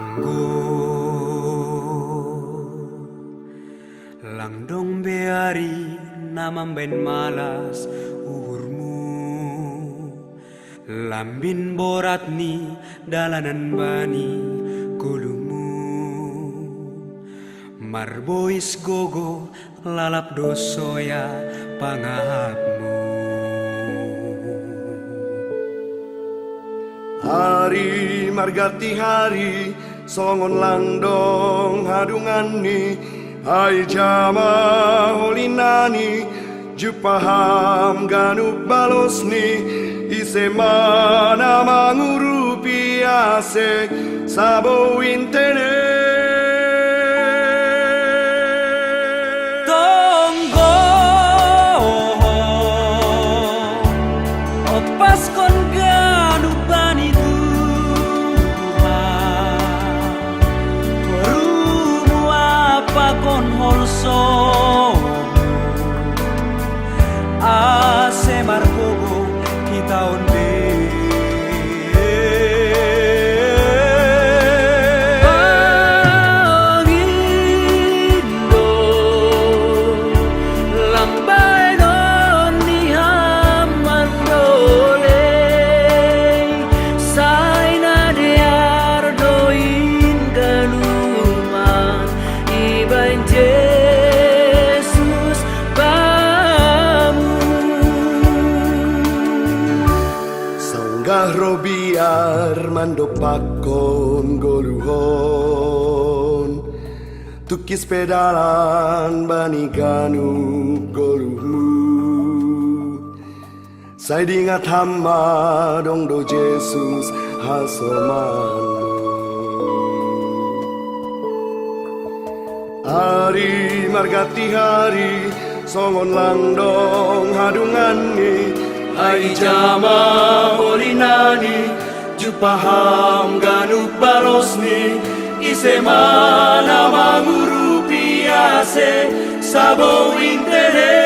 Anggo langdong beari namamben malas uhurmu, lambin borat ni dalanan bani kulumu, marbois gogo lalap dosoya pangahatmu. Hari margati hari songon langdong hadungani, hai jama holinani jupaham ganuk balosni, isemana mangurupi asek sabo intene. Tonggo opas kon ganuk bani rumu apa kon holso ase margogo kita onde. Robiar mando pakon goluhon, tukis pedalan bani ganu goluhmu, saya dingat hama dong do Jesus hasomanu. Hari margati hari songon langdong hadungani, hai jama holinani jupaham ganuk balosni, isemana mangurupi ase sabo intere.